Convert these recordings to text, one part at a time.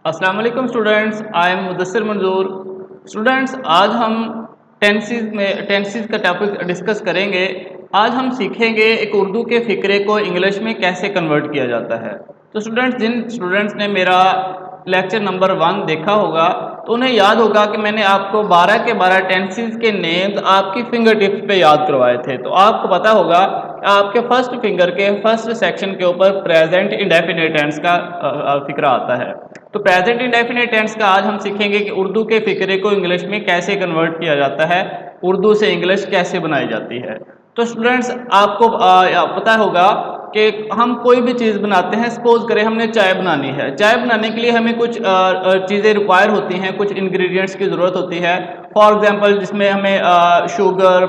अस्सलाम वालेकुम students, I am Mudassir मंजूर। स्टूडेंट्स, आज हम टेंसेस का टॉपिक डिस्कस करेंगे। आज हम सीखेंगे एक उर्दू के फ़िक्रे को इंग्लिश में कैसे कन्वर्ट किया जाता है। तो स्टूडेंट्स, जिन स्टूडेंट्स ने मेरा लेक्चर नंबर 1 देखा होगा तो उन्हें याद होगा कि मैंने आपको 12 के 12 टेंसेस के नेम्स आपकी फिंगर टिप्स पे याद करवाए थे। तो आपको पता होगा आपके फर्स्ट फिंगर के फर्स्ट सेक्शन के ऊपर प्रेजेंट इंडेफिनिट टेंस का फिक्रा आता है। तो प्रेजेंट इंडेफिनिट टेंस का आज हम सीखेंगे कि उर्दू के फिक्रे को इंग्लिश में कैसे कन्वर्ट किया जाता है, उर्दू से इंग्लिश कैसे बनाई जाती है। तो स्टूडेंट्स, आपको पता होगा कि हम कोई भी चीज़ बनाते हैं। सपोज करें हमने चाय बनानी है। चाय बनाने के लिए हमें कुछ चीज़ें रिक्वायर होती हैं, कुछ इंग्रेडिएंट्स की ज़रूरत होती है। फॉर एग्जांपल, जिसमें हमें शुगर,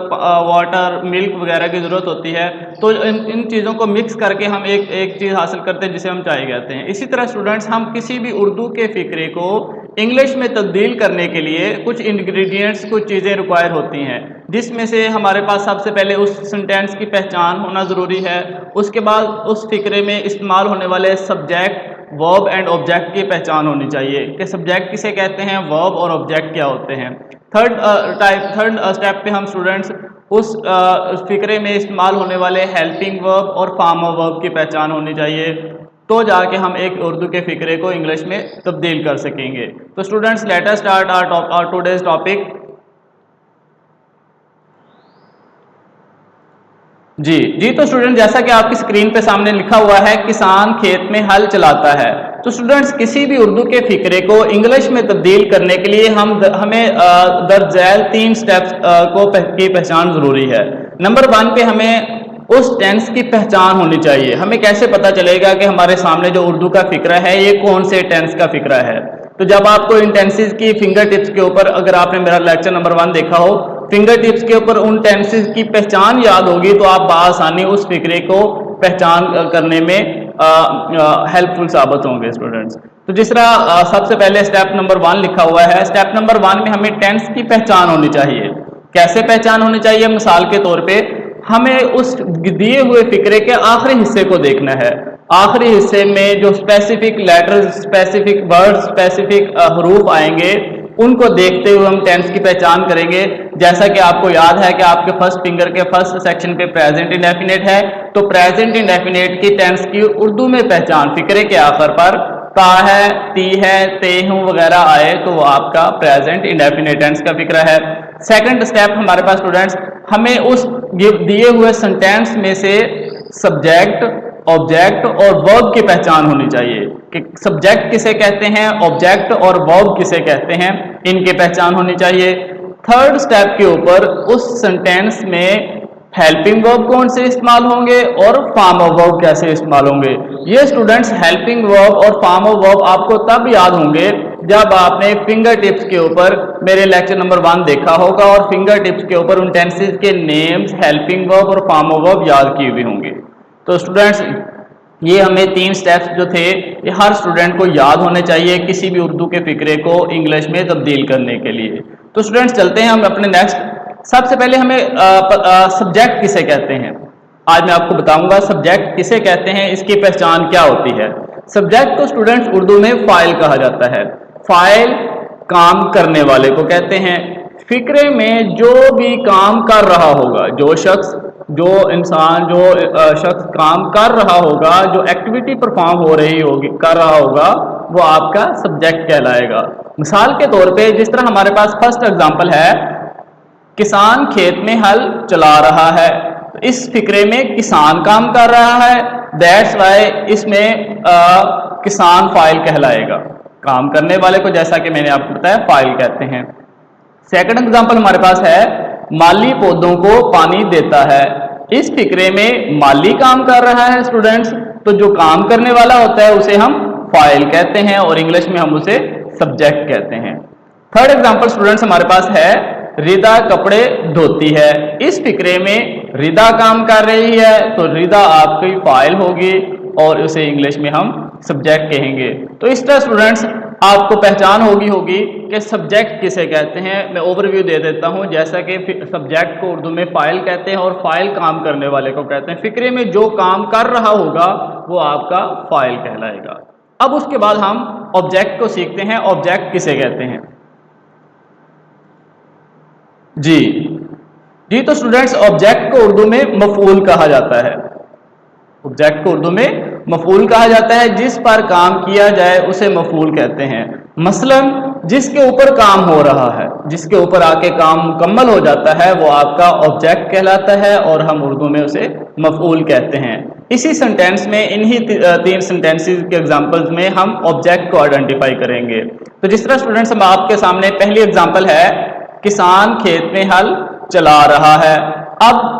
वाटर, मिल्क वगैरह की ज़रूरत होती है। तो इन चीज़ों को मिक्स करके हम एक चीज़ हासिल करते हैं जिसे हम चाय कहते हैं। इसी तरह स्टूडेंट्स, हम किसी भी उर्दू के फ़िक्रे को इंग्लिश में तब्दील करने के लिए कुछ इंग्रेडिएंट्स, कुछ चीज़ें रिक्वायर होती हैं, जिसमें से हमारे पास सबसे पहले उस सेंटेंस की पहचान होना ज़रूरी है। उसके बाद उस फिक्रे में इस्तेमाल होने वाले सब्जेक्ट, वर्ब एंड ऑब्जेक्ट की पहचान होनी चाहिए कि सब्जेक्ट किसे कहते हैं, वर्ब और ऑब्जेक्ट क्या होते हैं। थर्ड स्टेप पे हम स्टूडेंट्स उस फिक्रे में इस्तेमाल होने वाले हेल्पिंग वर्ब और फॉर्मर वर्ब की पहचान होनी चाहिए, तो जाके हम एक उर्दू के फिक्रे को इंग्लिश में तब्दील कर सकेंगे। तो students, let us start our today's topic. जी तो स्टूडेंट, जैसा कि आपकी स्क्रीन पे सामने लिखा हुआ है, किसान खेत में हल चलाता है। तो स्टूडेंट्स, किसी भी उर्दू के फिक्रे को इंग्लिश में तब्दील करने के लिए हमें दर्ज झैल 3 स्टेप्स की पहचान जरूरी है। नंबर 1 पे हमें उस टेंस की पहचान होनी चाहिए। हमें कैसे पता चलेगा कि हमारे सामने जो उर्दू का फिक्रा है ये कौन से टेंस का फिक्रा है। तो जब आपको इन टेंसेस की फिंगर टिप्स के ऊपर, अगर आपने मेरा लेक्चर नंबर 1 देखा हो, फिंगर टिप्स के ऊपर उन टेंसेस की पहचान याद होगी तो आप बआसानी उस फिक्रे को पहचान करने में हेल्पफुल साबित होंगे स्टूडेंट्स। तो जिस तरह सबसे पहले स्टेप नंबर 1 लिखा हुआ है, स्टेप नंबर 1 में हमें टेंस की पहचान होनी चाहिए। कैसे पहचान होनी चाहिए? मिसाल के तौर पे हमें उस दिए हुए फिक्रे के आखिरी हिस्से को देखना है। आखिरी हिस्से में जो specific letters, specific words, specific हरूफ आएंगे, उनको देखते हुए हम टेंस की पहचान करेंगे। जैसा कि आपको याद है कि आपके फर्स्ट फिंगर के फर्स्ट सेक्शन पे प्रेजेंट इंडेफिनिट है, तो प्रेजेंट इंडेफिनिट की टेंस की उर्दू में पहचान फिक्रे के आखिर पर ता है, ती है, ते हूं वगैरह आए तो वो आपका प्रेजेंट इंडेफिनिट टेंस का फिक्रा है। सेकंड स्टेप हमारे पास स्टूडेंट्स, हमें उस दिए हुए सेंटेंस में से सब्जेक्ट, ऑब्जेक्ट और वर्ब की पहचान होनी चाहिए कि सब्जेक्ट किसे कहते हैं, ऑब्जेक्ट और वर्ब किसे कहते हैं, इनकी पहचान होनी चाहिए। थर्ड स्टेप के ऊपर उस सेंटेंस में हेल्पिंग वर्ब कौन से इस्तेमाल होंगे और फॉर्म ऑफ वर्ब कैसे इस्तेमाल होंगे। ये स्टूडेंट्स, हेल्पिंग वर्ब और फॉर्म ऑफ वर्ब आपको तब याद होंगे जब आपने फिंगर टिप्स के ऊपर मेरे लेक्चर नंबर 1 देखा होगा और फिंगर टिप्स के ऊपर उन टेंसेस के नेम्स, हेल्पिंग वर्ब और फॉर्म ऑफ वर्ब याद किए हुए होंगे। तो स्टूडेंट्स, ये हमें 3 स्टेप्स जो थे ये हर स्टूडेंट को याद होने चाहिए किसी भी उर्दू के फिक्रे को इंग्लिश में तब्दील करने के लिए। तो स्टूडेंट्स, चलते हैं हम अपने नेक्स्ट। सबसे पहले हमें सब्जेक्ट किसे कहते हैं आज मैं आपको बताऊंगा। सब्जेक्ट किसे कहते हैं, इसकी पहचान क्या होती है। सब्जेक्ट को स्टूडेंट्स उर्दू में फाइल कहा जाता है। फाइल काम करने वाले को कहते हैं। फिक्रे में जो भी काम कर रहा होगा, जो शख्स, जो इंसान, जो शख्स काम कर रहा होगा, जो एक्टिविटी परफॉर्म हो रही होगी, कर रहा होगा, वो आपका सब्जेक्ट कहलाएगा। मिसाल के तौर पे जिस तरह हमारे पास फर्स्ट एग्जांपल है, किसान खेत में हल चला रहा है, तो इस फिक्रे में किसान काम कर रहा है, दैट्स वाई इसमें किसान फाइल कहलाएगा। काम करने वाले को, जैसा कि मैंने आपको बताया, फाइल कहते हैं। सेकंड एग्जांपल हमारे पास है, माली पौधों को पानी देता है। इस फिक्रे में माली काम कर रहा है स्टूडेंट्स, तो जो काम करने वाला होता है उसे हम फाइल कहते हैं और इंग्लिश में हम उसे सब्जेक्ट कहते हैं। थर्ड एग्जांपल स्टूडेंट्स हमारे पास है, रिदा कपड़े धोती है। इस फिक्रे में रिदा काम कर रही है, तो रिदा आपकी फाइल होगी और उसे इंग्लिश में हम सब्जेक्ट कहेंगे। तो इस तरह स्टूडेंट्स आपको पहचान होगी कि सब्जेक्ट किसे कहते हैं। मैं ओवरव्यू दे देता हूं। जैसा कि सब्जेक्ट को उर्दू में फाइल कहते हैं और फाइल काम करने वाले को कहते हैं। फिक्रे में जो काम कर रहा होगा वो आपका फाइल कहलाएगा। अब उसके बाद हम ऑब्जेक्ट को सीखते हैं। ऑब्जेक्ट किसे कहते हैं? जी जी तो स्टूडेंट्स, ऑब्जेक्ट को उर्दू में मफऊल कहा जाता है। ऑब्जेक्ट को उर्दू में मफऊल कहा जाता है। जिस पर काम किया जाए उसे मफऊल कहते हैं। मसलन जिसके ऊपर काम हो रहा है, जिसके ऊपर आके काम मुकम्मल हो जाता है, वो आपका ऑब्जेक्ट कहलाता है और हम उर्दू में उसे मफऊल कहते हैं। इसी सेंटेंस में, इन्हीं तीन सेंटेंसेस के एग्जांपल्स में हम ऑब्जेक्ट को आइडेंटिफाई करेंगे। तो जिस तरह स्टूडेंट्स, हम आपके सामने पहली एग्जांपल है, किसान खेत में हल चला रहा है। अब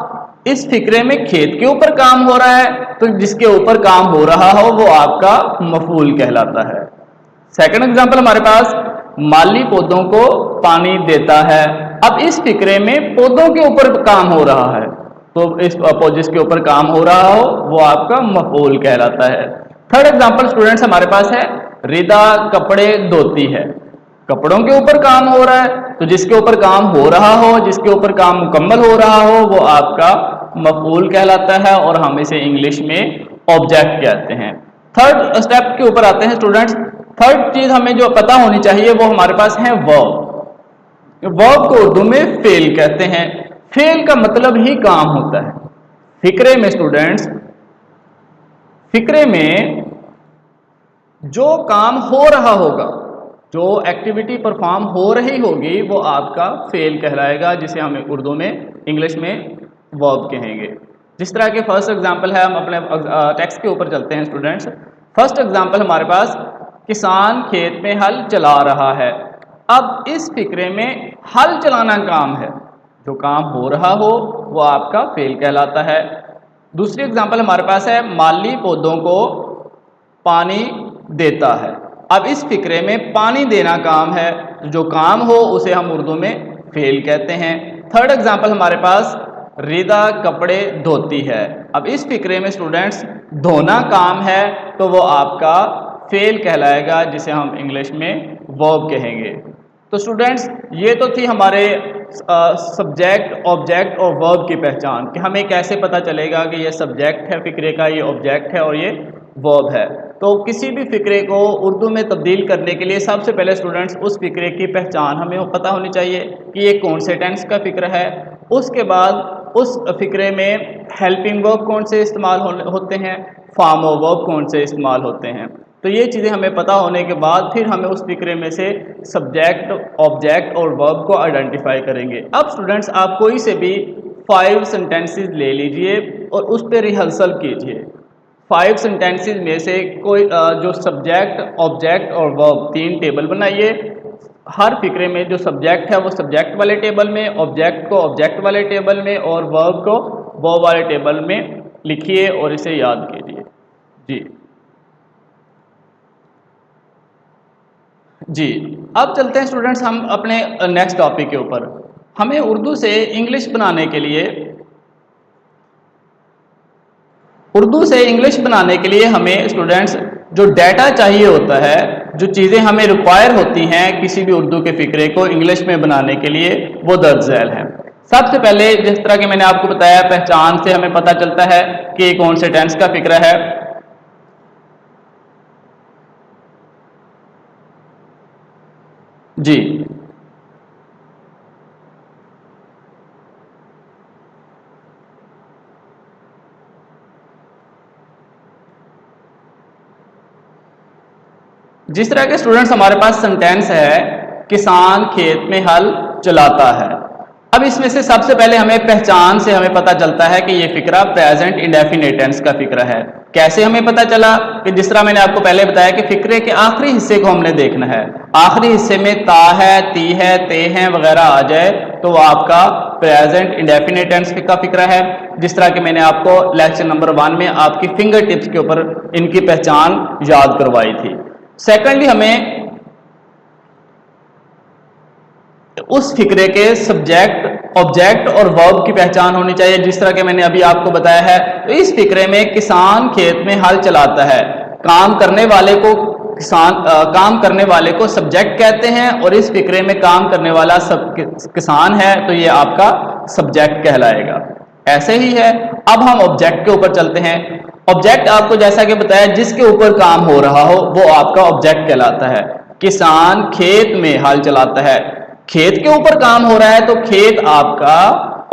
इस फिक्रे में खेत के ऊपर काम हो रहा है, तो जिसके ऊपर काम हो रहा हो वो आपका मफऊल कहलाता है। सेकंड एग्जांपल हमारे पास, माली पौधों को पानी देता है। अब इस फिक्रे में पौधों के ऊपर काम हो रहा है, तो इस जिसके ऊपर काम हो रहा हो वो आपका मफऊल कहलाता है। थर्ड एग्जांपल स्टूडेंट्स हमारे पास है, रिदा कपड़े धोती है। कपड़ों के ऊपर काम हो रहा है, तो जिसके ऊपर काम हो रहा हो, जिसके ऊपर काम मुकम्मल हो रहा हो, वो आपका मफऊल कहलाता है और हम इसे इंग्लिश में ऑब्जेक्ट कहते हैं। थर्ड स्टेप के ऊपर आते हैं स्टूडेंट्स। थर्ड चीज हमें जो पता होनी चाहिए वो हमारे पास है वर्ब। वर्ब को उर्दू में फेल कहते हैं। फेल का मतलब ही काम होता है। फिक्रे में स्टूडेंट्स, फिक्रे में जो काम हो रहा होगा, जो एक्टिविटी परफॉर्म हो रही होगी, वो आपका फेल कहलाएगा, जिसे हमें उर्दू में, इंग्लिश में वर्ब कहेंगे। जिस तरह के फर्स्ट एग्जांपल है, हम अपने टेक्स्ट के ऊपर चलते हैं स्टूडेंट्स। फर्स्ट एग्जांपल हमारे पास, किसान खेत में हल चला रहा है। अब इस फिक्रे में हल चलाना काम है, जो काम हो रहा हो वो आपका फेल कहलाता है। दूसरी एग्जांपल हमारे पास है, माली पौधों को पानी देता है। अब इस फिक्रे में पानी देना काम है, जो काम हो उसे हम उर्दू में फेल कहते हैं। थर्ड एग्जांपल हमारे पास, रिदा कपड़े धोती है। अब इस फिक्रे में स्टूडेंट्स धोना काम है, तो वो आपका फेल कहलाएगा, जिसे हम इंग्लिश में वर्ब कहेंगे। तो स्टूडेंट्स, ये तो थी हमारे सब्जेक्ट, ऑब्जेक्ट और वर्ब की पहचान, कि हमें कैसे पता चलेगा कि ये सब्जेक्ट है फिक्रे का, ये ऑब्जेक्ट है और ये वर्ब है। तो किसी भी फिक्रे को उर्दू में तब्दील करने के लिए सबसे पहले स्टूडेंट्स उस फिक्रे की पहचान हमें पता होनी चाहिए कि ये कौन से टेंस का फिक्र है। उसके बाद उस फिक्रे में हेल्पिंग वर्ब कौन से इस्तेमाल होते हैं, फॉर्म ऑफ वर्ब कौन से इस्तेमाल होते हैं। तो ये चीज़ें हमें पता होने के बाद फिर हमें उस फिक्रे में से सब्जेक्ट, ऑब्जेक्ट और वर्ब को आइडेंटिफाई करेंगे। अब स्टूडेंट्स, आप कोई से भी 5 सेंटेंसेस ले लीजिए और उस पर रिहर्सल कीजिए। 5 सेंटेंसेस में से कोई जो सब्जेक्ट, ऑब्जेक्ट और वर्ब 3 टेबल बनाइए। हर फिक्रे में जो सब्जेक्ट है वो सब्जेक्ट वाले टेबल में, ऑब्जेक्ट को ऑब्जेक्ट वाले टेबल में और वर्ब को वर्ब वाले टेबल में लिखिए और इसे याद कीजिए। जी, अब चलते हैं स्टूडेंट्स हम अपने नेक्स्ट टॉपिक के ऊपर। हमें उर्दू से इंग्लिश बनाने के लिए, हमें स्टूडेंट्स जो डाटा चाहिए होता है, जो चीज़ें हमें रिक्वायर होती हैं किसी भी उर्दू के फिक्रे को इंग्लिश में बनाने के लिए, वो दर्ज झैल हैं। सबसे पहले, जिस तरह के मैंने आपको बताया, पहचान से हमें पता चलता है कि कौन से टेंस का फिक्र है। जी, जिस तरह के स्टूडेंट्स हमारे पास सेंटेंस है, किसान खेत में हल चलाता है। अब इसमें से सबसे पहले हमें पहचान से हमें पता चलता है कि ये फिक्रा प्रेजेंट इंडेफिनिट टेंस का फिक्रा है। कैसे हमें पता चला? कि जिस तरह मैंने आपको पहले बताया कि फिक्रे के आखिरी हिस्से को हमने देखना है। आखिरी हिस्से में ता है, ती है, ते हैं वगैरह आ जाए तो वो आपका प्रेजेंट इंडेफिनिट टेंस का फिक्रा है। जिस तरह कि मैंने आपको लेक्चर नंबर 1 में आपकी फिंगर टिप्स के ऊपर इनकी पहचान याद करवाई थी। सेकेंडली, हमें उस फिक्रे के सब्जेक्ट, ऑब्जेक्ट और वर्ब की पहचान होनी चाहिए। जिस तरह के मैंने अभी आपको बताया है, तो इस फिक्रे में किसान खेत में हल चलाता है। काम करने वाले को काम करने वाले को सब्जेक्ट कहते हैं और इस फिक्रे में काम करने वाला किसान है, तो ये आपका सब्जेक्ट कहलाएगा। ऐसे ही है। अब हम ऑब्जेक्ट के ऊपर चलते हैं। ऑब्जेक्ट आपको जैसा कि बताया जिसके ऊपर काम हो रहा हो वो आपका ऑब्जेक्ट कहलाता है। किसान खेत में हल चलाता है, खेत के ऊपर काम हो रहा है तो खेत आपका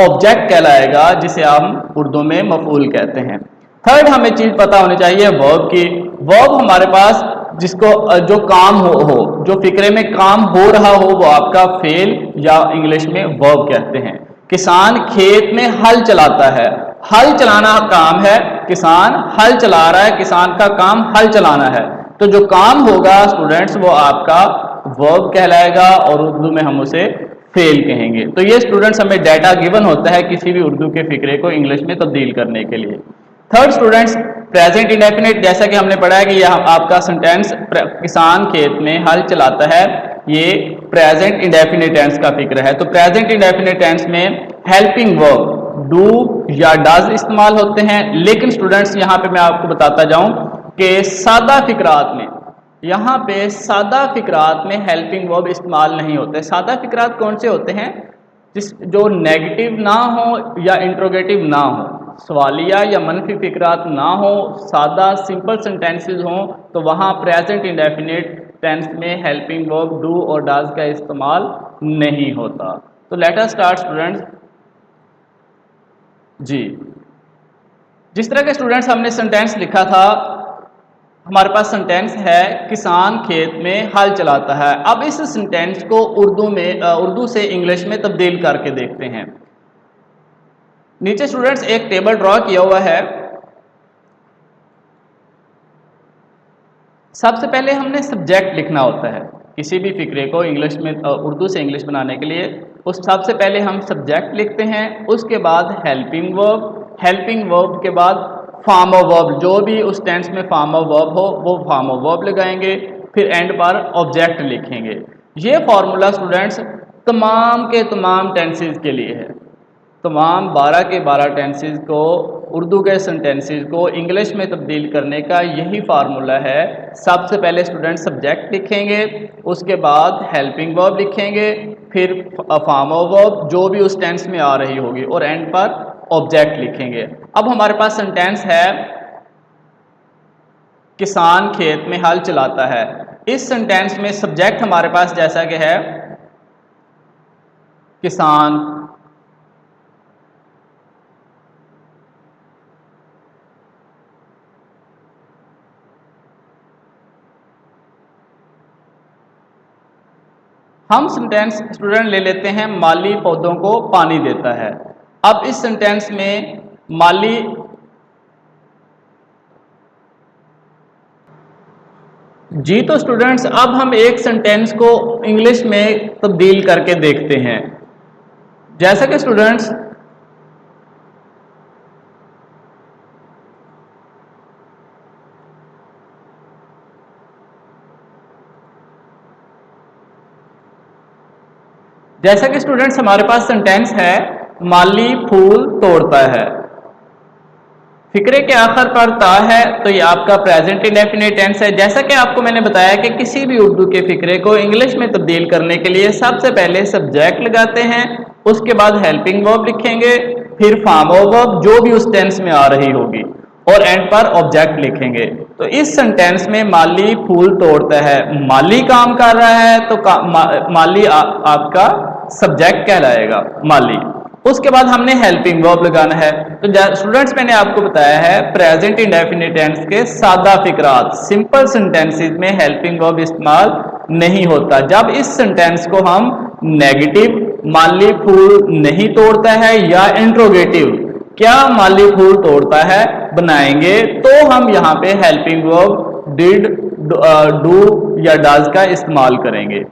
ऑब्जेक्ट कहलाएगा, जिसे हम उर्दू में मफूल कहते हैं। थर्ड हमें चीज पता होनी चाहिए वर्ब की। वर्ब हमारे पास जिसको जो काम हो जो फिक्रे में काम हो रहा हो वो आपका फेल या इंग्लिश में वर्ब कहते हैं। किसान खेत में हल चलाता है, हल चलाना काम है, किसान हल चला रहा है, किसान का काम हल चलाना है, तो जो काम होगा स्टूडेंट्स वो आपका वर्ब कहलाएगा और उर्दू में हम उसे फेल कहेंगे। तो ये स्टूडेंट्स हमें डाटा गिवन होता है किसी भी उर्दू के फिक्रे को इंग्लिश में तब्दील करने के लिए। थर्ड स्टूडेंट्स प्रेजेंट इंडेफिनिट, जैसा कि हमने पढ़ा है कि यह आपका सेंटेंस किसान खेत में हल चलाता है, ये प्रेजेंट इंडेफिनिट टेंस का फिक्र है। तो प्रेजेंट इंडेफिनिट टेंस में हेल्पिंग वर्ब डू या डज इस्तेमाल होते हैं, लेकिन स्टूडेंट्स यहाँ पे मैं आपको बताता जाऊं कि सादा फिक्रात में, यहाँ पे सादा फिक्रात में हेल्पिंग वर्ब इस्तेमाल नहीं होते। सादा फिक्रात कौन से होते हैं? जो नेगेटिव ना हो या इंट्रोगेटिव ना हो, सवालिया या मनफी फिक्रात ना हो, सादा सिंपल सेंटेंसेस हों, तो वहाँ प्रेजेंट इंडेफिनिट टेंस में हेल्पिंग वर्ब डू और डज का इस्तेमाल नहीं होता। तो लेट अस स्टार्ट स्टूडेंट्स। जी, जिस तरह के स्टूडेंट्स हमने सेंटेंस लिखा था, हमारे पास सेंटेंस है किसान खेत में हल चलाता है। अब इस सेंटेंस को उर्दू से इंग्लिश में तब्दील करके देखते हैं। नीचे स्टूडेंट्स एक टेबल ड्रॉ किया हुआ है। सबसे पहले हमने सब्जेक्ट लिखना होता है किसी भी फिक्रे को इंग्लिश में उर्दू से इंग्लिश बनाने के लिए। उस सबसे पहले हम सब्जेक्ट लिखते हैं, उसके बाद हेल्पिंग वर्ब, हेल्पिंग वर्ब के बाद फॉर्म ऑफ वर्ब, जो भी उस टेंस में फॉर्म ऑफ वर्ब हो वो फॉर्म ऑफ वर्ब लगाएंगे, फिर एंड पर ऑब्जेक्ट लिखेंगे। ये फॉर्मूला स्टूडेंट्स तमाम के तमाम टेंसेस के लिए है। तमाम 12 के 12 टेंसेस को, उर्दू के सेंटेंसेस को इंग्लिश में तब्दील करने का यही फार्मूला है। सबसे पहले स्टूडेंट सब्जेक्ट लिखेंगे, उसके बाद हेल्पिंग वर्ब लिखेंगे, फिर फॉर्म ऑफ वर्ब जो भी उस टेंस में आ रही होगी, और एंड पर ऑब्जेक्ट लिखेंगे। अब हमारे पास सेंटेंस है किसान खेत में हल चलाता है। इस सेंटेंस में सब्जेक्ट हमारे पास जैसा कि है किसान, हम सेंटेंस स्टूडेंट ले लेते हैं माली पौधों को पानी देता है। अब इस सेंटेंस में माली, जी तो स्टूडेंट्स अब हम एक सेंटेंस को इंग्लिश में तब्दील करके देखते हैं। जैसा कि स्टूडेंट्स हमारे पास सेंटेंस है माली फूल तोड़ता है। फिक्रे के आखिर पर ता है तो ये आपका प्रेजेंट इंडेफिनिट टेंस है। जैसा कि आपको मैंने बताया कि किसी भी उर्दू के फिक्रे को इंग्लिश में तब्दील करने के लिए सबसे पहले सब्जेक्ट लगाते हैं, उसके बाद हेल्पिंग वर्ब लिखेंगे, फिर फॉर्म ऑफ वर्ब जो भी उस टेंस में आ रही होगी, और एंड पर ऑब्जेक्ट लिखेंगे। तो इस सेंटेंस में माली फूल तोड़ता है, माली काम कर रहा है तो माली आपका सब्जेक्ट कहलाएगा माली। उसके बाद हमने हेल्पिंग वर्ब लगाना है। तो स्टूडेंट्स मैंने आपको बताया है प्रेजेंट इंडेफिनिट टेंस के सादा फिक्रात, सिंपल सेंटेंसेस में हेल्पिंग वर्ब इस्तेमाल नहीं होता। जब इस सेंटेंस को हम नेगेटिव माली फूल नहीं तोड़ता है या इंट्रोगेटिव क्या माली फूल तोड़ता है बनाएंगे, तो हम यहाँ पे हेल्पिंग वर्ब डिड, डू या डज का इस्तेमाल करेंगे।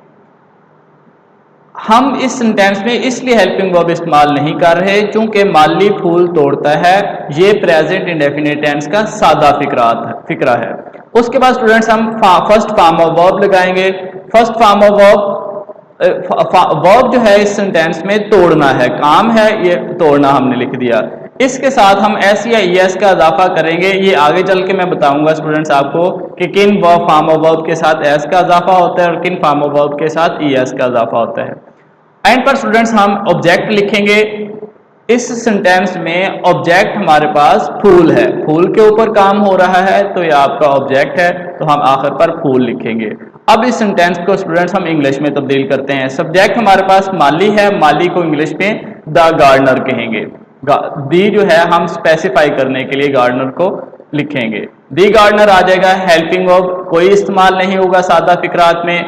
हम इस सेंटेंस में इसलिए हेल्पिंग वर्ब इस्तेमाल नहीं कर रहे क्योंकि माली फूल तोड़ता है ये प्रेजेंट इंडेफिनिट टेंस का सादा फिक्रा है। उसके बाद स्टूडेंट्स हम फर्स्ट फॉर्म ऑफ वर्ब लगाएंगे। फर्स्ट फॉर्म ऑफ वर्ब जो है इस सेंटेंस में तोड़ना है, काम है, ये तोड़ना हमने लिख दिया। इसके साथ हम एस या ईएस का इजाफा करेंगे। ये आगे चल के मैं बताऊंगा स्टूडेंट्स आपको कि किन फॉर्म ऑफ वर्ब के साथ एस का इजाफा होता है और किन फॉर्म ऑफ वर्ब के साथ ईएस का इजाफा होता है। एंड पर स्टूडेंट्स हम ऑब्जेक्ट लिखेंगे, इस सेंटेंस में ऑब्जेक्ट हमारे पास फूल है, फूल के ऊपर काम हो रहा है, तो ये आपका ऑब्जेक्ट है, तो हम आखिर पर फूल लिखेंगे। अब इस सेंटेंस को स्टूडेंट्स हम इंग्लिश में तब्दील करते हैं। सब्जेक्ट हमारे पास माली है, माली को इंग्लिश में द गार्डनर कहेंगे। दी जो है हम स्पेसिफाई करने के लिए गार्डनर को लिखेंगे। दी गार्डनर आ जाएगा। हेल्पिंग वर्ब कोई इस्तेमाल नहीं होगा सादा फिक्रात में।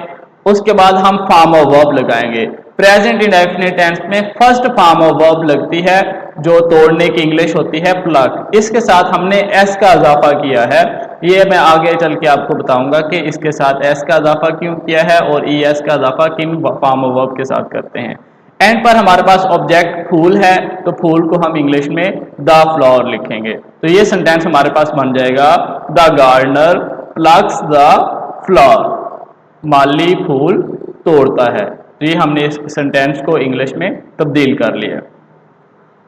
उसके बाद हम फॉर्म ऑफ वर्ब लगाएंगे। प्रेजेंट इंडेफिनिट टेंस में फर्स्ट फॉर्म ऑफ वर्ब लगती है जो तोड़ने की इंग्लिश होती है प्लग। इसके साथ हमने एस का इजाफा किया है, ये मैं आगे चल के आपको बताऊंगा कि इसके साथ एस का इजाफा क्यों किया है और ई एस का इजाफा किन फॉर्म ऑफ वर्ब के साथ करते हैं। एंड पर हमारे पास ऑब्जेक्ट फूल है, तो फूल को हम इंग्लिश में द फ्लावर लिखेंगे। तो ये सेंटेंस हमारे पास बन जाएगा the gardener plucks the flower, माली फूल तोड़ता है। तो ये हमने इस सेंटेंस को इंग्लिश में तब्दील कर लिया।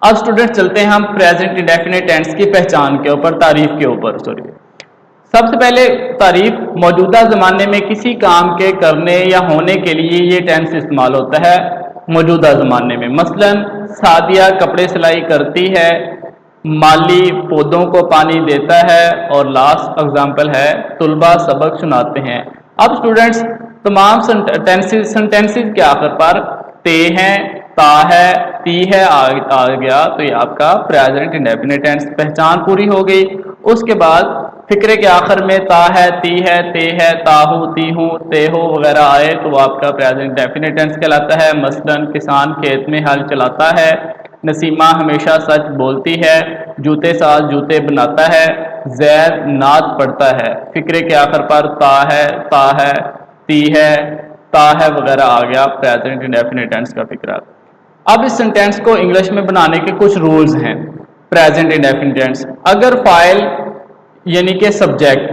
अब स्टूडेंट चलते हैं हम प्रेजेंट इंडेफिनिट टेंस की पहचान के ऊपर, तारीफ के ऊपर। सबसे पहले तारीफ मौजूदा जमाने में किसी काम के करने या होने के लिए ये टेंस इस्तेमाल होता है मौजूदा जमाने में। मसलन सादिया कपड़े सिलाई करती है, माली पौधों को पानी देता है, और लास्ट एग्जाम्पल है तुलबा सबक सुनाते हैं। अब स्टूडेंट्स तमाम सेंटेंसेस के आखिर पर ते हैं, ता है, ती है आ गया, तो ये आपका प्रेजेंट इंडेफिनिट टेंस पहचान पूरी हो गई। उसके बाद फिक्रे के आखिर में ता है, ती है, ते है, ताहू, ती हूँ, ते हो वगैरह आए तो वो आपका प्रेजेंट इंडेफिनिट टेंस कहलाता है। मसलन किसान खेत में हल चलाता है, नसीमा हमेशा सच बोलती है, जूते साज जूते बनाता है, जैद नात पढ़ता है। फिक्रे के आखिर पर ता है, ती है, ता है वगैरह आ गया प्रेजेंट इंडेफिनिट टेंस का फिक्रा। अब इस सेंटेंस को इंग्लिश में बनाने के कुछ रूल्स हैं। प्रेजेंट इंडेफिनिट टेंस अगर फाइल यानी कि सब्जेक्ट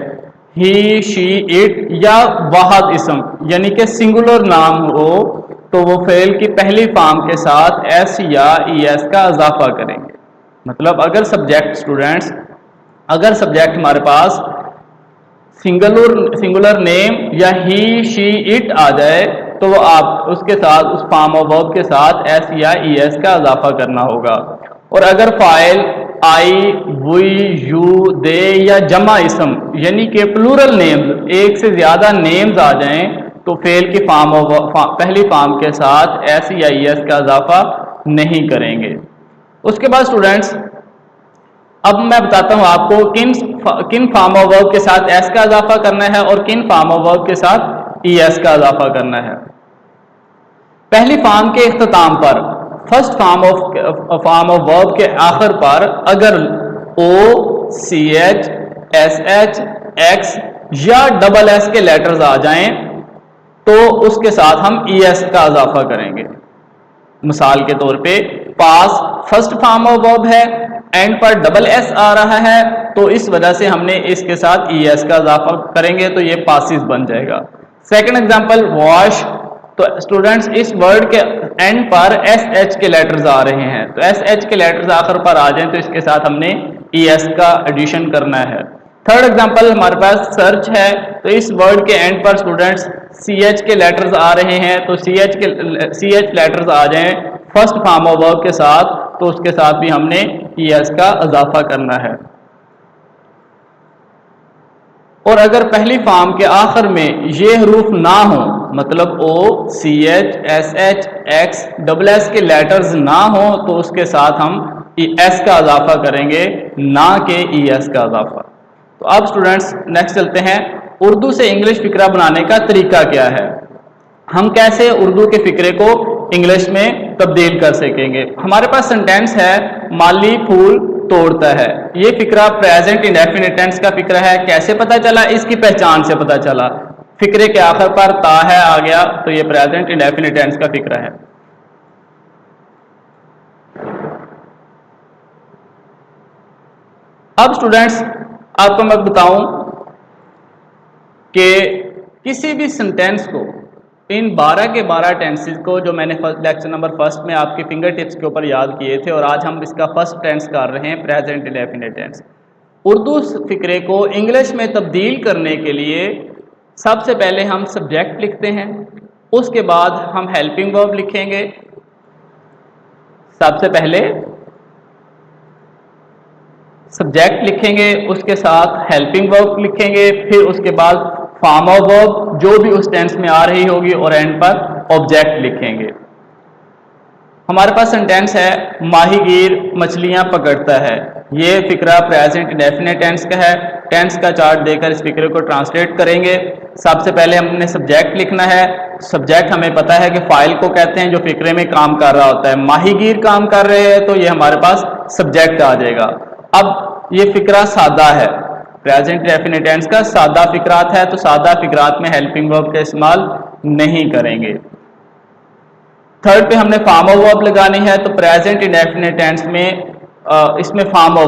ही, शी, इट या वाहद इसम यानी कि सिंगुलर नाम हो तो वो फेल की पहली फॉर्म के साथ एस या ई एस का इजाफा करेंगे। मतलब अगर सब्जेक्ट स्टूडेंट्स, अगर सब्जेक्ट हमारे पास सिंगुलर नेम या ही, शी, इट आ जाए तो वो आप उसके साथ उस फॉर्म ऑफ वर्ब के साथ एस या ई एस का इजाफा करना होगा। और अगर फाइल आई, वी, यू, दे या जमा इसम यानी कि प्लूरल नेम्स, एक से ज्यादा नेम्स आ जाएं तो फेल की पहली फॉर्म के साथ एस या ई एस का इजाफा नहीं करेंगे। उसके बाद स्टूडेंट्स अब मैं बताता हूं आपको किन फॉर्म ऑफ वर्ब के साथ एस का इजाफा करना है और किन फॉर्म ऑफ वर्ब के साथ ई एस का इजाफा करना है। पहली फॉर्म के इख्तिताम पर, फर्स्ट फॉर्म ऑफ वर्ब के आखिर पर अगर O, C H, S H, X या डबल एस के लेटर्स आ जाएं तो उसके साथ हम ई एस का इजाफा करेंगे। मिसाल के तौर पे पास फर्स्ट फॉर्म ऑफ वर्ब है, एंड पर डबल एस आ रहा है, तो इस वजह से हमने इसके साथ ई एस का इजाफा करेंगे तो ये पासिस बन जाएगा। सेकंड एग्जांपल वॉश, तो स्टूडेंट्स इस वर्ड के एंड पर एस एच के लेटर्स आ रहे हैं, तो एस एच के लेटर्स आखिर पर आ जाएं तो इसके साथ हमने ई एस का एडिशन करना है। थर्ड एग्जांपल हमारे पास सर्च है, तो इस वर्ड के एंड पर स्टूडेंट्स सी एच के लेटर्स आ रहे हैं, तो सी एच लेटर्स आ जाएं फर्स्ट फॉर्म ऑफ वर्ब के साथ तो उसके साथ भी हमने ई एस का इजाफा करना है। और अगर पहली फॉर्म के आखिर में ये हरूफ ना हो, मतलब O, C H, S H, X, double S के लेटर्स ना हो तो उसके साथ हम ई एस का इजाफा करेंगे, ना के ई एस का इजाफा। तो अब स्टूडेंट्स नेक्स्ट चलते हैं, उर्दू से इंग्लिश फिक्रा बनाने का तरीका क्या है, हम कैसे उर्दू के फिक्रे को इंग्लिश में तब्दील कर सकेंगे। हमारे पास सेंटेंस है माली फूल तोड़ता है, ये फिक्रा प्रेजेंट इंडेफिनिट टेंस का फिक्रा है। कैसे पता चला, इसकी पहचान से पता चला। फिक्रे के आखिर पर ता है आ गया तो ये प्रेजेंट इंडेफिनिट टेंस का फिक्रा है। अब स्टूडेंट्स आपको मैं बताऊं कि किसी भी सेंटेंस को, इन 12 के 12 टेंसेस को जो मैंने लेक्चर नंबर फर्स्ट में आपके फिंगर टिप्स के ऊपर याद किए थे और आज हम इसका फर्स्ट टेंस कर रहे हैं प्रेजेंट इंडेफिनिट टेंस। उर्दू फिक्रे को इंग्लिश में तब्दील करने के लिए सबसे पहले हम सब्जेक्ट लिखते हैं, उसके बाद हम हेल्पिंग वर्ब लिखेंगे। सबसे पहले सब्जेक्ट लिखेंगे, उसके साथ हेल्पिंग वर्ब लिखेंगे, फिर उसके बाद फॉर्म ऑफ वर्ब जो भी उस टेंस में आ रही होगी और एंड पर ऑब्जेक्ट लिखेंगे। हमारे पास सेंटेंस है माहीगीर मछलियां पकड़ता है। ये फिक्रा प्रेजेंट इंडेफिनिट टेंस का है। टेंस का चार्ट देकर इस फिक्रे को ट्रांसलेट करेंगे। सबसे पहले हमने सब्जेक्ट लिखना है। सब्जेक्ट हमें पता है कि फाइल को कहते हैं जो फिक्रे में काम कर रहा होता है। माहीगीर काम कर रहे हैं तो ये हमारे पास सब्जेक्ट आ जाएगा। अब ये फिक्रा सादा है, प्रेजेंट इंडेफिनिट टेंस का सादा फिक्रात है, तो सादा फिक्रात में हेल्पिंग वर्ब का इस्तेमाल नहीं करेंगे। थर्ड पे हमने फॉर्म ऑफ वर्ब लगानी है, तो प्रेजेंट इंडेफिनिट टेंस में इसमें फॉर्म ऑफ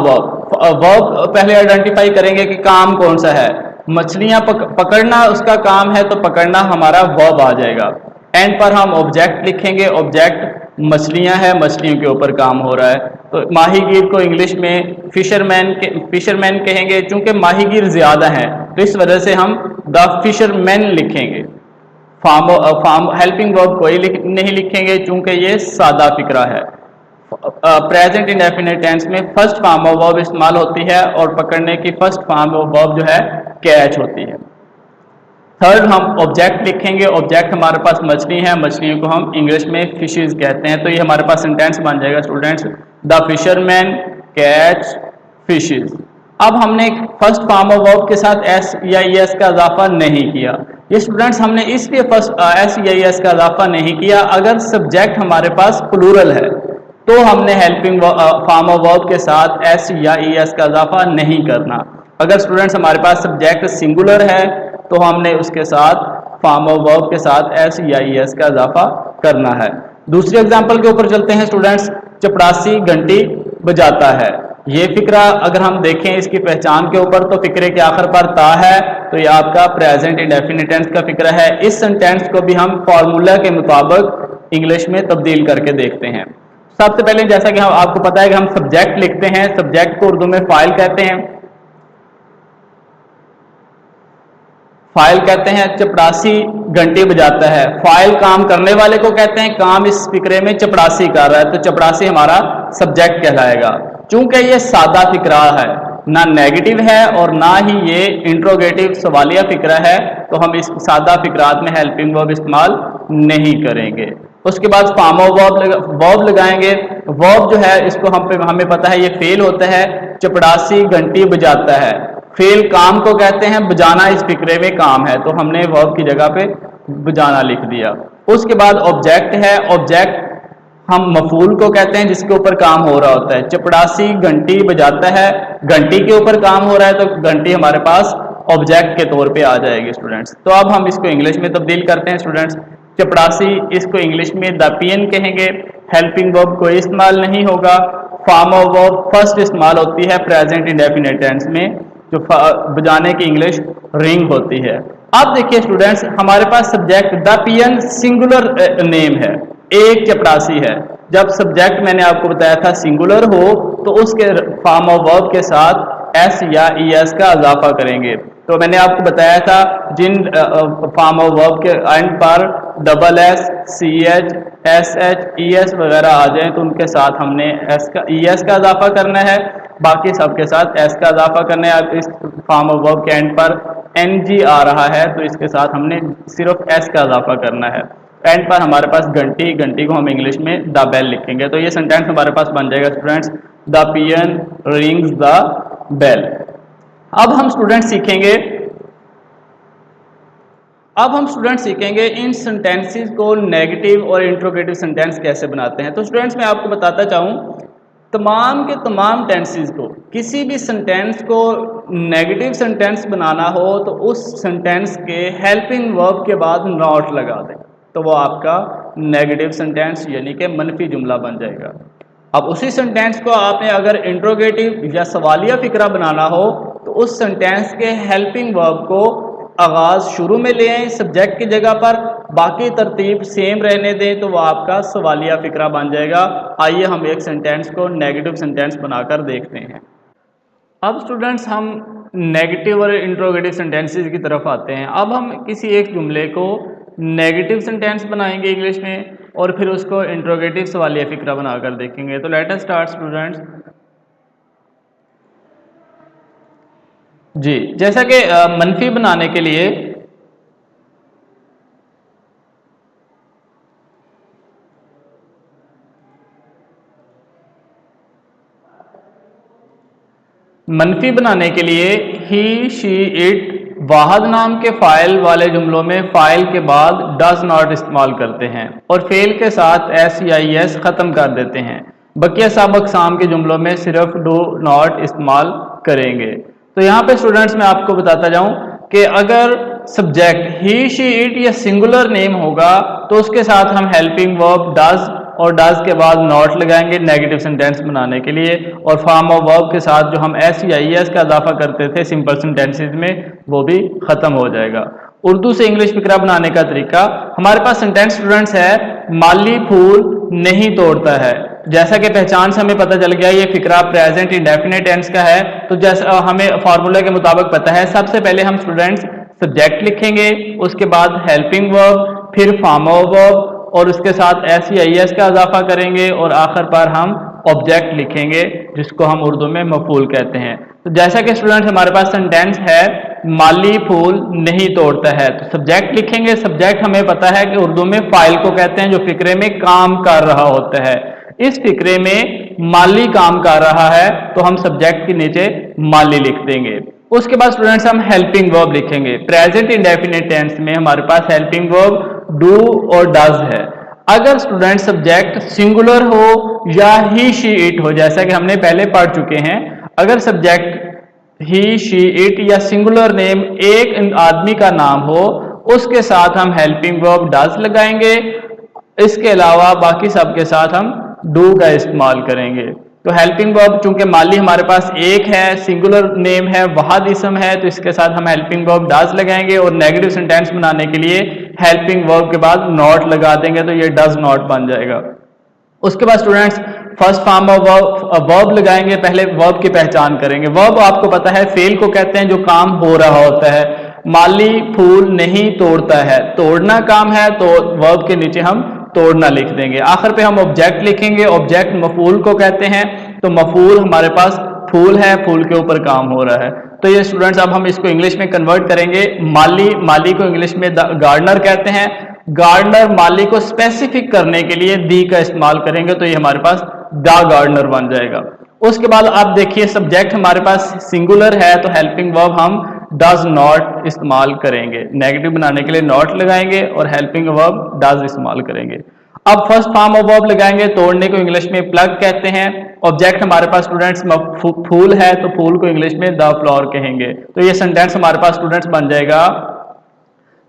वर्ब पहले आइडेंटिफाई करेंगे कि काम कौन सा है। मछलियां पकड़ना उसका काम है, तो पकड़ना हमारा वर्ब आ जाएगा। एंड पर हम ऑब्जेक्ट लिखेंगे। ऑब्जेक्ट मछलियां हैं, मछलियों के ऊपर काम हो रहा है, तो माहीगीर को इंग्लिश में फिशरमैन कहेंगे। चूंकि माहीगीर ज्यादा हैं तो इस वजह से हम द फिशरमैन लिखेंगे। फॉर्म हेल्पिंग वर्ब कोई नहीं लिखेंगे चूंकि ये सादा फिक्रा है। प्रेजेंट इंडेफिनिट टेंस में फर्स्ट फॉर्म ऑफ वर्ब इस्तेमाल होती है और पकड़ने की फर्स्ट फॉर्म ऑफ वर्ब जो है कैच होती है। थर्ड हम ऑब्जेक्ट लिखेंगे। ऑब्जेक्ट हमारे पास मछली है, मछलियों को हम इंग्लिश में फिशेज कहते हैं, तो ये हमारे पास सेंटेंस बन जाएगा students, the fisherman catch fishes. अब हमने फर्स्ट फॉर्म ऑफ वर्ब के साथ एस या एस का इजाफा नहीं किया। ये स्टूडेंट्स हमने इसलिए फर्स्ट एस या एस का इजाफा नहीं किया, अगर सब्जेक्ट हमारे पास प्लूरल है तो हमने हेल्पिंग फॉर्म ऑफ वर्ब के साथ एस या एस का इजाफा नहीं करना। अगर स्टूडेंट्स हमारे पास सब्जेक्ट सिंगुलर है तो हमने उसके साथ फॉर्म ऑफ वर्ब के साथ एस या एस का इजाफा करना है। दूसरे एग्जाम्पल के ऊपर चलते हैं स्टूडेंट्स। चपड़ासी घंटी बजाता है। ये फिक्रा अगर हम देखें इसकी पहचान के ऊपर, तो फिक्रे के आखिर पर ता है, तो ये आपका प्रेजेंट इंडेफिनिट टेंस का फिक्रा है। इस सेंटेंस को भी हम फॉर्मूला के मुताबिक इंग्लिश में तब्दील करके देखते हैं। सबसे पहले जैसा कि हम आपको पता है कि हम सब्जेक्ट लिखते हैं, सब्जेक्ट को उर्दू में फाइल कहते हैं। फाइल कहते हैं, चपड़ासी घंटी बजाता है। फाइल काम करने वाले को कहते हैं, काम इस फिक्रे में चपड़ासी कर रहा है, तो चपड़ासी हमारा सब्जेक्ट कहलाएगा। चूंकि ये सादा फिक्रा है, ना नेगेटिव है और ना ही ये इंट्रोगेटिव सवालिया फिक्रा है, तो हम इस सादा फिक्रात में हेल्पिंग वर्ब इस्तेमाल नहीं करेंगे। उसके बाद फॉर्म ऑफ वर्ब लगाएंगे। वर्ब जो है इसको हमें पता है ये फेल होता है। चपड़ासी घंटी बजाता है, फेल काम को कहते हैं, बजाना इस फिक्रे में काम है, तो हमने वर्ब की जगह पे बजाना लिख दिया। उसके बाद ऑब्जेक्ट है। ऑब्जेक्ट हम मफूल को कहते हैं जिसके ऊपर काम हो रहा होता है। चपड़ासी घंटी बजाता है, घंटी के ऊपर काम हो रहा है, तो घंटी हमारे पास ऑब्जेक्ट के तौर पे आ जाएगी स्टूडेंट्स। तो अब हम इसको इंग्लिश में तब्दील करते हैं स्टूडेंट्स। चपड़ासी इसको इंग्लिश में द पियन कहेंगे। हेल्पिंग वर्ब कोई इस्तेमाल नहीं होगा। फॉर्म ऑफ वर्ब फर्स्ट इस्तेमाल होती है प्रेजेंट इंडेफिनिट टेंस में, जो बजाने की इंग्लिश रिंग होती है। अब देखिए स्टूडेंट्स, हमारे पास subject the peon singular name है, एक चपरासी है। जब सब्जेक्ट मैंने आपको बताया था सिंगुलर हो तो उसके फॉर्म ऑफ वर्ब के साथ एस या ई एस का इजाफा करेंगे। तो मैंने आपको बताया था जिन फॉर्म ऑफ वर्ब के एंड पर double s, c H, S h, e s वगैरह आ जाए तो उनके साथ हमने एस का ई एस का इजाफा करना है, बाकी सबके साथ एस का इजाफा करना है। अब इस फॉर्म ऑफ वर्ब के एंड पर एन जी आ रहा है तो इसके साथ हमने सिर्फ एस का इजाफा करना है। एंड पर हमारे पास घंटी, घंटी को हम इंग्लिश में द बेल लिखेंगे। तो ये सेंटेंस हमारे पास बन जाएगा students, the peon rings the bell. अब हम स्टूडेंट सीखेंगे इन सेंटेंसेस को नेगेटिव और इंट्रोगेटिव सेंटेंस कैसे बनाते हैं। तो स्टूडेंट्स मैं आपको बताता चाहूँ, तमाम के तमाम टेंसेस को, किसी भी सेंटेंस को नेगेटिव सेंटेंस बनाना हो तो उस सेंटेंस के हेल्पिंग वर्ब के बाद नॉट लगा दें, तो वो आपका नेगेटिव सेंटेंस यानी कि मनफी जुमला बन जाएगा। अब उसी सेंटेंस को आपने अगर इंट्रोगेटिव या सवालिया फिक्रा बनाना हो तो उस सेंटेंस के हेल्पिंग वर्ब को आगाज शुरू में ले आए सब्जेक्ट की जगह पर, बाकी तरतीब सेम रहने दें, तो वो आपका सवालिया फिक्रा बन जाएगा। आइए हम एक सेंटेंस को नेगेटिव सेंटेंस बनाकर देखते हैं। अब स्टूडेंट्स हम नेगेटिव और इंट्रोगेटिव सेंटेंसेस की तरफ आते हैं। अब हम किसी एक जुमले को नेगेटिव सेंटेंस बनाएंगे इंग्लिश में और फिर उसको इंट्रोगेटिव सवालिया फिक्रा बनाकर देखेंगे। तो लेट अस स्टार्ट स्टूडेंट्स। जी, जैसा कि मनफी बनाने के लिए ही शी इट वाहद नाम के फाइल वाले जुमलों में फाइल के बाद डज नॉट इस्तेमाल करते हैं और फेल के साथ एस या एस ख़त्म कर देते हैं। बकिया सब अक़साम के जुमलों में सिर्फ डू नॉट इस्तेमाल करेंगे। तो यहाँ पे स्टूडेंट्स मैं आपको बताता जाऊँ कि अगर सब्जेक्ट ही शी इट या सिंगुलर नेम होगा तो उसके साथ हम हेल्पिंग वर्ब डज और डज के बाद नॉट लगाएंगे नेगेटिव सेंटेंस बनाने के लिए, और फॉर्म ऑफ वर्ब के साथ जो हम एस या एस का इजाफा करते थे सिंपल सेंटेंसेज में वो भी खत्म हो जाएगा। उर्दू से इंग्लिश फिक्रा बनाने का तरीका, हमारे पास सेंटेंस स्टूडेंट्स है माली फूल नहीं तोड़ता है। जैसा कि पहचान से हमें पता चल गया ये फिक्रा प्रेजेंट इंडेफिनिट टेंस का है, तो जैसा हमें फार्मूला के मुताबिक पता है सबसे पहले हम स्टूडेंट्स सब्जेक्ट लिखेंगे, उसके बाद हेल्पिंग वर्ब, फिर फॉर्म ऑफ वर्ब और उसके साथ एस या एस का इजाफा करेंगे और आखिर पर हम ऑब्जेक्ट लिखेंगे जिसको हम उर्दू में मफूल कहते हैं। तो जैसा कि स्टूडेंट्स हमारे पास सेंटेंस है माली फूल नहीं तोड़ता है, तो सब्जेक्ट लिखेंगे। सब्जेक्ट हमें पता है कि उर्दू में फाइल को कहते हैं जो फिक्रे में काम कर रहा होता है। इस फिक्रे में माली काम कर रहा है तो हम सब्जेक्ट के नीचे माली लिख देंगे। उसके बाद स्टूडेंट्स हम हेल्पिंग वर्ब लिखेंगे। प्रेजेंट इंडेफिनिट टेंस में हमारे पास हेल्पिंग वर्ब डू और डज है। अगर स्टूडेंट सब्जेक्ट सिंगुलर हो या ही शी इट हो, जैसा कि हमने पहले पढ़ चुके हैं, अगर सब्जेक्ट ही शी इट या सिंगुलर नेम एक आदमी का नाम हो उसके साथ हम हेल्पिंग वर्ब डज लगाएंगे। इसके अलावा बाकी सब के साथ हम डू का इस्तेमाल करेंगे। तो हेल्पिंग वर्ब चूंकि माली हमारे पास एक है, सिंगुलर नेम है, वाहद इसम है, तो इसके साथ हम हेल्पिंग वर्ब डज लगाएंगे और नेगेटिव सेंटेंस बनाने के लिए हेल्पिंग वर्ब के बाद नॉट लगा देंगे तो ये डज नॉट बन जाएगा। उसके बाद students first form of verb लगाएंगे। पहले वर्ब की पहचान करेंगे। वर्ब आपको पता है फेल को कहते हैं जो काम हो रहा होता है। माली फूल नहीं तोड़ता है, तोड़ना काम है तो वर्ब के नीचे हम तोड़ना लिख देंगे। आखिर पे हम ऑब्जेक्ट लिखेंगे। ऑब्जेक्ट मफूल को कहते हैं, तो मफूल हमारे पास फूल है, फूल के ऊपर काम हो रहा है। तो ये स्टूडेंट्स अब हम इसको इंग्लिश में कन्वर्ट करेंगे। माली को इंग्लिश में गार्डनर कहते हैं। गार्डनर माली को स्पेसिफिक करने के लिए दी का इस्तेमाल करेंगे तो ये हमारे पास द गार्डनर बन जाएगा। उसके बाद आप देखिए सब्जेक्ट हमारे पास सिंगुलर है तो हेल्पिंग वर्ब हम डज नॉट इस्तेमाल करेंगे। नेगेटिव बनाने के लिए नॉट लगाएंगे और हेल्पिंग वर्ब डज इस्तेमाल करेंगे। अब फर्स्ट फॉर्म ऑफ वर्ब लगाएंगे। तोड़ने को इंग्लिश में प्लग कहते हैं। ऑब्जेक्ट हमारे पास स्टूडेंट्स फूल है तो फूल को इंग्लिश में द फ्लावर कहेंगे। तो ये सेंटेंस हमारे पास स्टूडेंट्स बन जाएगा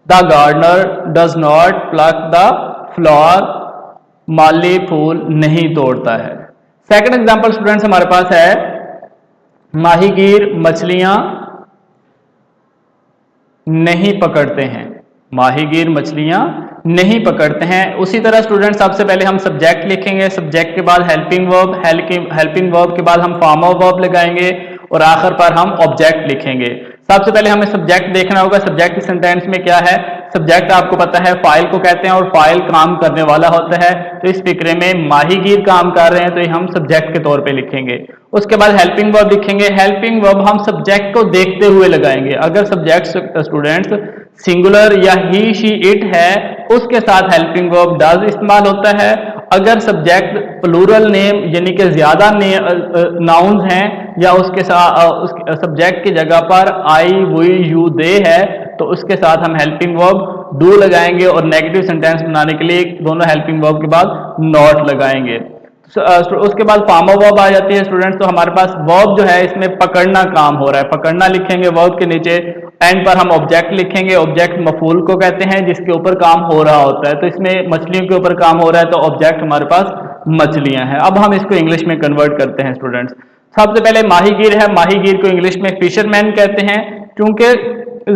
the gardener does not pluck the flower, माली फूल नहीं तोड़ता है। सेकंड एग्जांपल स्टूडेंट्स हमारे पास है माहीगीर मछलियां नहीं पकड़ते हैं। माहीगीर मछलियां नहीं पकड़ते हैं। उसी तरह स्टूडेंट सबसे पहले हम सब्जेक्ट लिखेंगे। सब्जेक्ट के बाद हेल्पिंग वर्ब, हेल्पिंग वर्ब के बाद हम फॉर्म ऑफ वर्ब लगाएंगे और आखिर पर हम ऑब्जेक्ट लिखेंगे। सबसे पहले हमें सब्जेक्ट देखना होगा। सब्जेक्ट सेंटेंस में क्या है? सब्जेक्ट आपको पता है फाइल को कहते हैं और फाइल काम करने वाला होता है। तो इस फिक्रे में माहीगीर काम कर रहे हैं तो ये हम सब्जेक्ट के तौर पे लिखेंगे। उसके बाद हेल्पिंग वर्ब लिखेंगे। हेल्पिंग वर्ब हम सब्जेक्ट को देखते हुए लगाएंगे। अगर सब्जेक्ट स्टूडेंट्स सिंगुलर या ही शी इट है उसके साथ हेल्पिंग वर्ब डज इस्तेमाल होता है। अगर सब्जेक्ट प्लूरल नेम यानी कि ज्यादा नाउन्स हैं या उसके साथ सब्जेक्ट की जगह पर आई वी यू दे है तो उसके साथ हम हेल्पिंग वर्ब डू लगाएंगे और नेगेटिव सेंटेंस बनाने के लिए दोनों हेल्पिंग वर्ब के बाद नॉट लगाएंगे। उसके बाद फॉर्म ऑफ वर्ब आ जाती है स्टूडेंट्स। तो हमारे पास वर्ब जो है इसमें पकड़ना काम हो रहा है। पकड़ना लिखेंगे वर्ब के नीचे, एंड पर हम ऑब्जेक्ट लिखेंगे। ऑब्जेक्ट मफूल को कहते हैं जिसके ऊपर काम हो रहा होता है। तो इसमें मछलियों के ऊपर काम हो रहा है तो ऑब्जेक्ट हमारे पास मछलियां हैं। अब हम इसको इंग्लिश में कन्वर्ट करते हैं स्टूडेंट्स। सबसे पहले माहीगीर है। माहीगीर को इंग्लिश में फिशरमैन कहते हैं क्योंकि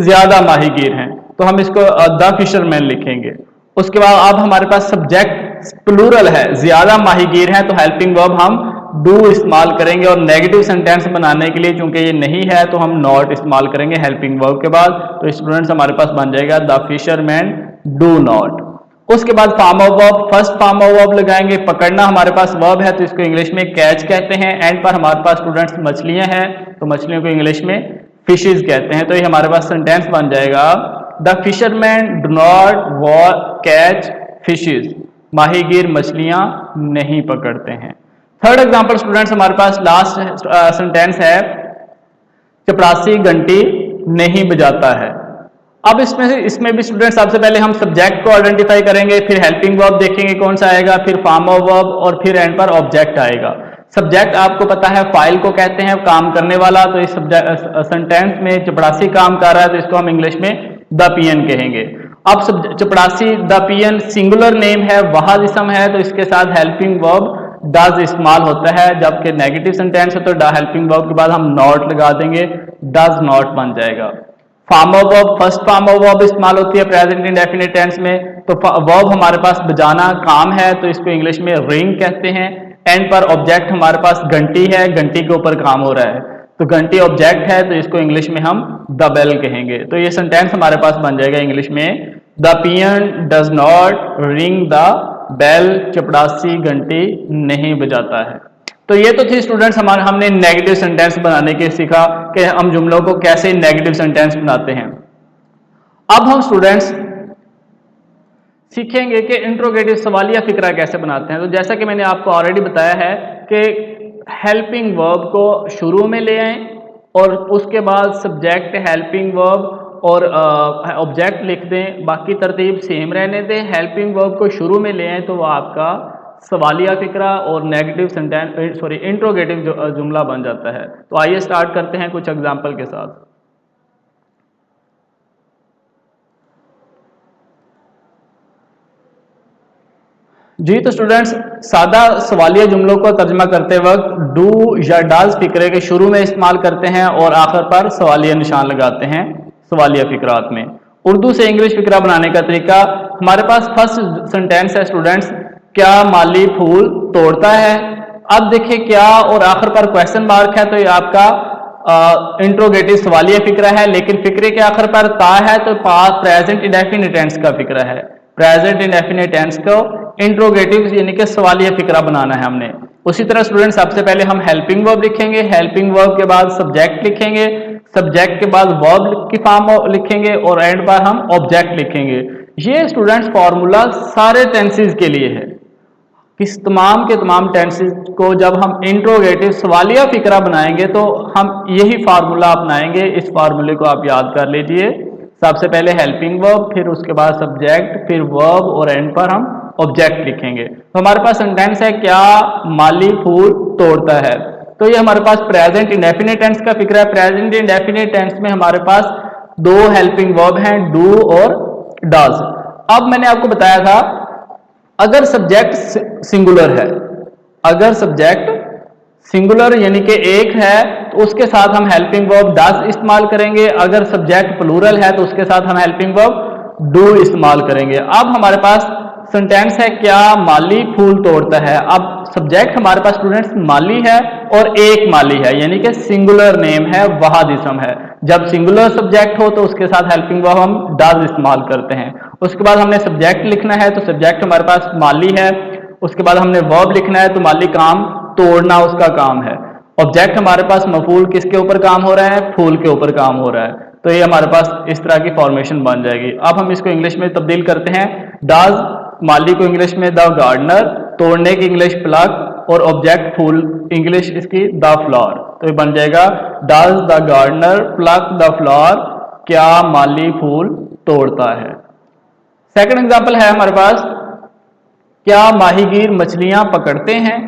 ज्यादा माहीगीर हैं तो हम इसको द फिशरमैन लिखेंगे। उसके बाद अब हमारे पास सब्जेक्ट प्लूरल है, ज्यादा माहीगीर हैं तो हेल्पिंग वर्ब हम डू इस्तेमाल करेंगे और नेगेटिव सेंटेंस बनाने के लिए चूंकि ये नहीं है तो हम नॉट इस्तेमाल करेंगे हेल्पिंग वर्ब के बाद। तो स्टूडेंट्स हमारे पास बन जाएगा द फिशरमैन डू नॉट। उसके बाद form of verb, first form of verb लगाएंगे। पकड़ना हमारे पास वर्ब है तो इसको इंग्लिश में कैच कहते हैं। एंड पर हमारे पास स्टूडेंट्स मछलियां हैं तो मछलियों को इंग्लिश में फिशेज कहते हैं। तो ये हमारे पास सेंटेंस बन जाएगा, the fisherman do not catch fishes, माहीगीर मछलियां नहीं पकड़ते हैं। थर्ड एग्जांपल स्टूडेंट्स हमारे पास लास्ट सेंटेंस है, चपरासी घंटी नहीं बजाता है। अब इसमें भी स्टूडेंट सबसे पहले हम सब्जेक्ट को आइडेंटिफाई करेंगे, फिर हेल्पिंग वर्ब देखेंगे कौन सा आएगा, फिर फॉर्म ऑफ वर्ब और फिर एंड पर ऑब्जेक्ट आएगा। सब्जेक्ट आपको पता है फाइल को कहते हैं, काम करने वाला। तो इस सेंटेंस में चपरासी काम कर रहा है तो इसको हम इंग्लिश में द पीएन कहेंगे। अब चपरासी द पीएन सिंगुलर नेम है, वाहिद इसम है, तो इसके साथ हेल्पिंग वर्ब डज इस्तेमाल होता है। जबकि नेगेटिव सेंटेंस है तो द हेल्पिंग वर्ब के बाद हम नॉट लगा देंगे, डज नॉट बन जाएगा। Form of verb, first form of verb इस्तेमाल होती है प्रेजेंट इंडेफिनिट टेंस में। तो वर्ब हमारे पास बजाना काम है तो इसको इंग्लिश में रिंग कहते हैं। एंड पर ऑब्जेक्ट हमारे पास घंटी है, घंटी के ऊपर काम हो रहा है तो घंटी ऑब्जेक्ट है तो इसको इंग्लिश में हम द बेल कहेंगे। तो ये सेंटेंस हमारे पास बन जाएगा इंग्लिश में, the peon does not ring the bell, चपरासी घंटी नहीं बजाता है। तो ये तो थी स्टूडेंट्स हमने नेगेटिव सेंटेंस बनाने के सीखा कि हम जुमलों को कैसे नेगेटिव सेंटेंस बनाते हैं। अब हम स्टूडेंट्स सीखेंगे कि इंट्रोगेटिव सवालिया फिक्रा कैसे बनाते हैं। तो जैसा कि मैंने आपको ऑलरेडी बताया है कि हेल्पिंग वर्ब को शुरू में ले आएं और उसके बाद सब्जेक्ट, हेल्पिंग वर्ब और ऑब्जेक्ट लिख दें, बाकी तरतीब सेम रहने दें। हेल्पिंग वर्ब को शुरू में ले आएं तो वो आपका सवालिया फिक्रा और नेगेटिव सेंटेंस इंट्रोगेटिव जुमला बन जाता है। तो आइए स्टार्ट करते हैं कुछ एग्जाम्पल के साथ। जी तो स्टूडेंट्स, सादा सवालिया जुमलों को तर्जमा करते वक्त डू या डज फिक्रे के शुरू में इस्तेमाल करते हैं और आखिर पर सवालिया निशान लगाते हैं सवालिया फिक्रात में। उर्दू से इंग्लिश फिक्रा बनाने का तरीका, हमारे पास फर्स्ट सेंटेंस है स्टूडेंट्स, क्या माली फूल तोड़ता है। अब देखिए क्या और आखिर पर क्वेश्चन मार्क है तो ये आपका इंट्रोगेटिव सवालिया फिक्रा है, लेकिन फिक्रे के आखिर पर ता है तो पास्ट प्रेजेंट इंडेफिनिट टेंस का फिक्रा है। प्रेजेंट इंडेफिनिट टेंस को इंट्रोगेटिव यानी कि सवालिया फिक्रा बनाना है हमने। उसी तरह स्टूडेंट सबसे पहले हम हेल्पिंग वर्ब लिखेंगे, हेल्पिंग वर्ब के बाद सब्जेक्ट लिखेंगे, सब्जेक्ट के बाद वर्ब की फॉर्म लिखेंगे और एंड पर हम ऑब्जेक्ट लिखेंगे। ये स्टूडेंट्स फॉर्मूला सारे टेंसेस के लिए है। इस तमाम के तमाम टेंसेस को जब हम इंट्रोगेटिव सवालिया फिक्रा बनाएंगे तो हम यही फार्मूला अपनाएंगे। इस फार्मूले को आप याद कर लीजिए, सबसे पहले हेल्पिंग वर्ब, फिर उसके बाद सब्जेक्ट, फिर वर्ब और एंड पर हम ऑब्जेक्ट लिखेंगे। तो हमारे पास सेंटेंस है क्या माली फूल तोड़ता है। तो ये हमारे पास प्रेजेंट इंडेफिनिट टेंस का फिक्र है। प्रेजेंट इंडेफिनिट टेंस में हमारे पास दो हेल्पिंग वर्ब हैं, डू और डज। अब मैंने आपको बताया था अगर सब्जेक्ट सिंगुलर है, अगर सब्जेक्ट सिंगुलर यानी कि एक है तो उसके साथ हम हेल्पिंग वर्ब डज इस्तेमाल करेंगे। अगर सब्जेक्ट प्लूरल है तो उसके साथ हम हेल्पिंग वर्ब डू इस्तेमाल करेंगे। अब हमारे पास सेंटेंस है क्या माली फूल तोड़ता है। अब सब्जेक्ट हमारे पास स्टूडेंट्स माली है और एक माली है यानी कि सिंगुलर नेम है, वाहिद इसम है। जब सिंगुलर सब्जेक्ट हो तो उसके साथ हेल्पिंग वर्ब हम डज इस्तेमाल करते हैं। उसके बाद हमने सब्जेक्ट लिखना है तो सब्जेक्ट हमारे पास माली है, उसके बाद हमने वर्ब लिखना है तो माली काम तोड़ना उसका काम है। ऑब्जेक्ट हमारे पास मफूल किसके ऊपर काम हो रहा है, फूल के ऊपर काम हो रहा है। तो ये हमारे पास इस तरह की फॉर्मेशन बन जाएगी। अब हम इसको इंग्लिश में तब्दील करते हैं। डज माली को इंग्लिश में द गार्डनर, तोड़ने की इंग्लिश प्लग और ऑब्जेक्ट फूल इंग्लिश इसकी द फ्लावर। तो ये बन जाएगा does the gardener pluck the flower, क्या माली फूल तोड़ता है। सेकंड एग्जांपल है हमारे पास क्या माहीगीर मछलियां पकड़ते हैं।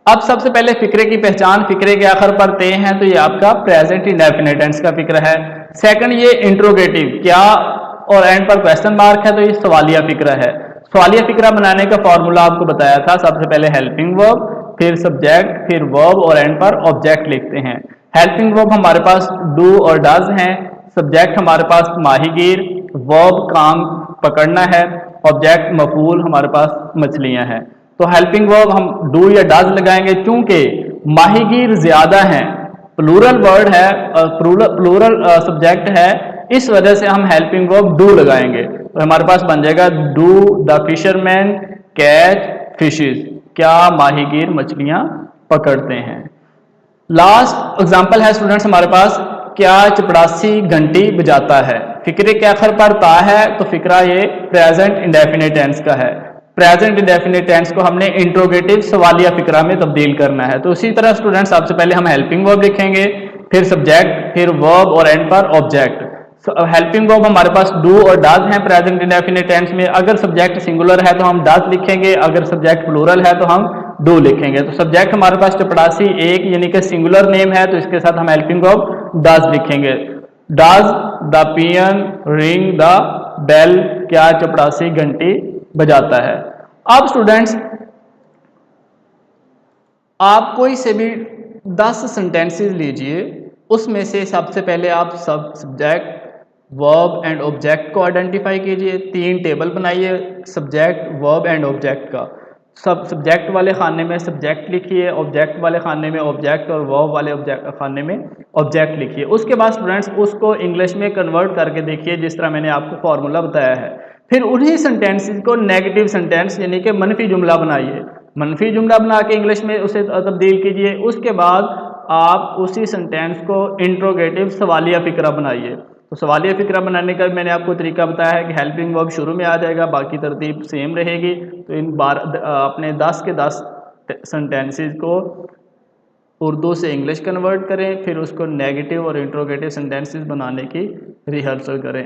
अब सबसे पहले फिक्रे की पहचान, फिक्रे के आखिर पर ते हैं तो ये आपका प्रेजेंट इंडेफिनिट टेंस का फिक्र है। सेकंड ये इंट्रोगेटिव, क्या और एंड पर क्वेश्चन मार्क है तो ये सवालिया फिक्रा है। सवालिया फिक्रा बनाने का फॉर्मूला आपको बताया था, सबसे पहले हेल्पिंग वर्ब, फिर सब्जेक्ट, फिर वर्ब और एंड पर ऑब्जेक्ट लिखते हैं। हेल्पिंग वर्ब हमारे पास डू और डज हैं, सब्जेक्ट हमारे पास माहीगीर, वर्ब काम पकड़ना है, ऑब्जेक्ट मफूल हमारे पास मछलियां हैं। तो हेल्पिंग वर्ब हम डू या डज लगाएंगे क्योंकि माहीगीर ज्यादा हैं, प्लूरल वर्ड है, प्लूरल सब्जेक्ट है, इस वजह से हम हेल्पिंग वर्ब डू लगाएंगे। तो हमारे पास बन जाएगा do the fisherman catch fishes, क्या माहीगीर मछलियां पकड़ते हैं। लास्ट एग्जांपल है स्टूडेंट्स हमारे पास क्या चपड़ासी घंटी बजाता है। फिक्रे के आखिर पर ता है तो फिक्रा ये प्रेजेंट इंडेफिनिट टेंस का है। प्रेजेंट इंडेफिनिट टेंस को हमने इंट्रोगेटिव सवालिया फिक्रा में तब्दील करना है। तो उसी तरह स्टूडेंट सबसे पहले हम हेल्पिंग वर्ब लिखेंगे, फिर सब्जेक्ट, फिर वर्ब और एंड पर ऑब्जेक्ट। हेल्पिंग वर्ब हमारे पास डू और डज हैं प्रेजेंट इंडेफिनिट टेंस में। अगर सब्जेक्ट सिंगुलर है तो हम डज लिखेंगे, अगर सब्जेक्ट प्लूरल है तो हम डू लिखेंगे। तो सब्जेक्ट हमारे पास चपड़ासी एक यानी कि सिंगुलर नेम है, तो इसके साथ हम हेल्पिंग वर्ब डज लिखेंगे। Does the peon ring the bell, क्या चपड़ासी घंटी बजाता है। अब स्टूडेंट्स आप कोई से भी 10 सेंटेंसेस लीजिए, उसमें से सबसे पहले आप सब्जेक्ट वर्ब एंड ऑब्जेक्ट को आइडेंटिफाई कीजिए। 3 टेबल बनाइए सब्जेक्ट वर्ब एंड ऑब्जेक्ट का। सब सब्जेक्ट वाले खाने में सब्जेक्ट लिखिए, ऑब्जेक्ट वाले खाने में ऑब्जेक्ट और वर्ब वाले खाने में ऑब्जेक्ट लिखिए। उसके बाद स्टूडेंट्स उसको इंग्लिश में कन्वर्ट करके देखिए जिस तरह मैंने आपको फॉर्मूला बताया है। फिर उन्हीं सेंटेंसेस को नेगेटिव सेंटेंस यानी कि मनफी जुमला बनाइए, मनफी जुमला बना के इंग्लिश में उसे तब्दील कीजिए। उसके बाद आप उसी सेंटेंस को इंट्रोगेटिव सवालिया फिक्रा बनाइए। तो सवालिया फिक्रा बनाने का मैंने आपको तरीका बताया है कि हेल्पिंग वर्ब शुरू में आ जाएगा, बाकी तरतीब सेम रहेगी। तो इन अपने 10 के 10 सेंटेंसेस को उर्दू से इंग्लिश कन्वर्ट करें, फिर उसको नेगेटिव और इंट्रोगेटिव सेंटेंसेस बनाने की रिहर्सल करें।